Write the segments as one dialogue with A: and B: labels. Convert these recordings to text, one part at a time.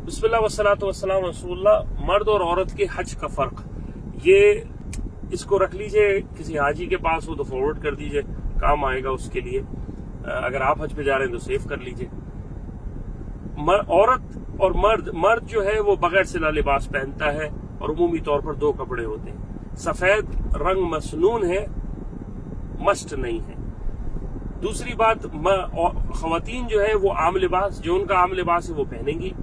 A: बिस्मिल्लाह वस्सलातु वस्सलाम रसूलुल्लाह। मर्द और औरत के हज का फर्क, ये इसको रख लीजिए, किसी हाजी के पास हो तो फॉरवर्ड कर दीजिए, काम आएगा उसके लिए। अगर आप हज पे जा रहे हैं तो सेव कर लीजिए। औरत और मर्द जो है वो बगैर सिला लिबास पहनता है और उमूमी तौर पर दो कपड़े होते हैं। सफेद रंग मसनून है, मस्ट नहीं है। दूसरी बात, खवातीन जो है वो आम लिबास, जो उनका आम लिबास है वो पहनेंगी।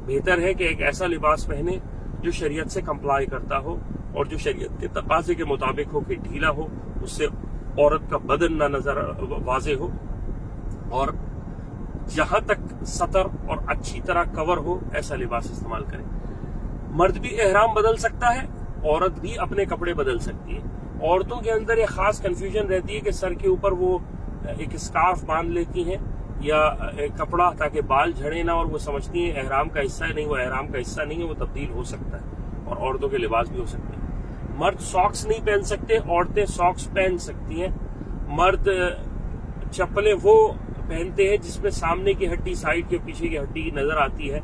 A: बेहतर है कि एक ऐसा लिबास पहने जो शरीयत से कंप्लाई करता हो और जो शरीयत के तकाजे के मुताबिक हो, कि ढीला हो, उससे औरत का बदन ना नजर वाजे हो, और जहां तक सतर और अच्छी तरह कवर हो, ऐसा लिबास इस्तेमाल करें। मर्द भी एहराम बदल सकता है, औरत भी अपने कपड़े बदल सकती है। औरतों के अंदर ये खास कंफ्यूजन रहती है कि सर के ऊपर वो एक स्कार्फ बांध लेती हैं या एक कपड़ा, ताकि बाल झड़े ना, और वो समझती हैं एहराम का हिस्सा है। नहीं, वो एहराम का हिस्सा नहीं है, वो तब्दील हो सकता है, और औरतों के लिबास भी हो सकते हैं। मर्द सॉक्स नहीं पहन सकते, औरतें सॉक्स पहन सकती हैं। मर्द चप्पलें वो पहनते हैं जिसमें सामने की हड्डी, साइड के पीछे की हड्डी नजर आती है,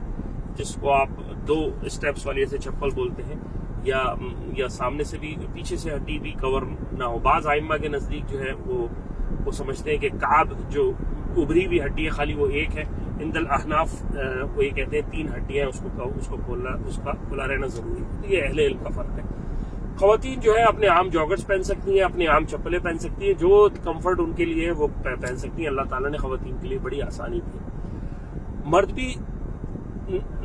A: जिसको आप 2 स्टेप्स वाली ऐसे चप्पल बोलते हैं, या सामने से भी, पीछे से हड्डी भी कवर ना हो। बाज आइम्मा के नजदीक जो है वो समझते हैं कि काब जो उभरी हुई हड्डी है, खाली वो एक है। इंदल अहनाफ वो ये कहते हैं 3 हड्डियां हैं, उसको खोलना, उसका खुला रहना जरूरी है। ये अहले इल्म का फर्क है। खवातीन जो है अपने आम जॉगर्स पहन सकती हैं, अपने आम चप्पलें पहन सकती हैं, जो कंफर्ट उनके लिए है वो पहन सकती हैं। अल्लाह ताला ने खवातीन के लिए बड़ी आसानी दी। मर्द भी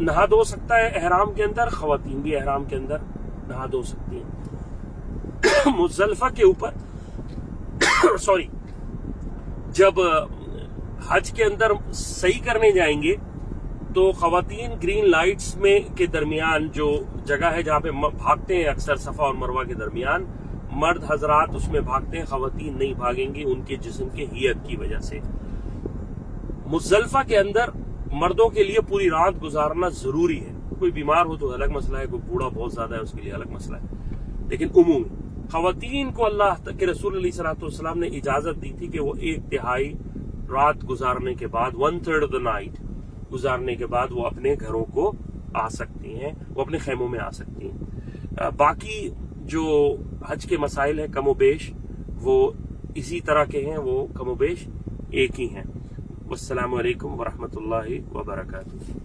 A: नहा धो सकता है एहराम के अंदर, खवातीन भी एहराम के अंदर नहा धो सकती हैं। मुज़दलिफा के ऊपर जब हज के अंदर सही करने जाएंगे तो खवातीन ग्रीन लाइट्स में के दरमियान, जो जगह है जहां पे भागते हैं अक्सर सफा और मरवा के दरमियान, मर्द हजरात उसमें भागते हैं, खवातीन नहीं भागेंगी उनके जिस्म के हियत की वजह से। मुज़दलिफा के अंदर मर्दों के लिए पूरी रात गुजारना जरूरी है। कोई बीमार हो तो अलग मसला है, कोई बूढ़ा बहुत ज्यादा है उसके लिए अलग मसला है, लेकिन उमूमी खवातीन को अल्लाह के रसूल सल्लल्लाहु अलैहि वसल्लम ने इजाजत दी थी कि वो 1/3 रात गुजारने के बाद, 1/3 ऑफ द नाइट गुजारने के बाद वो अपने घरों को आ सकती हैं, वो अपने खेमों में आ सकती हैं। बाकी जो हज के मसाइल हैं कमोबेश वो इसी तरह के हैं, वो कमोबेश एक ही हैं। वस्सलामु अलैकुम वरहमतुल्लाहि वबरकातुहू।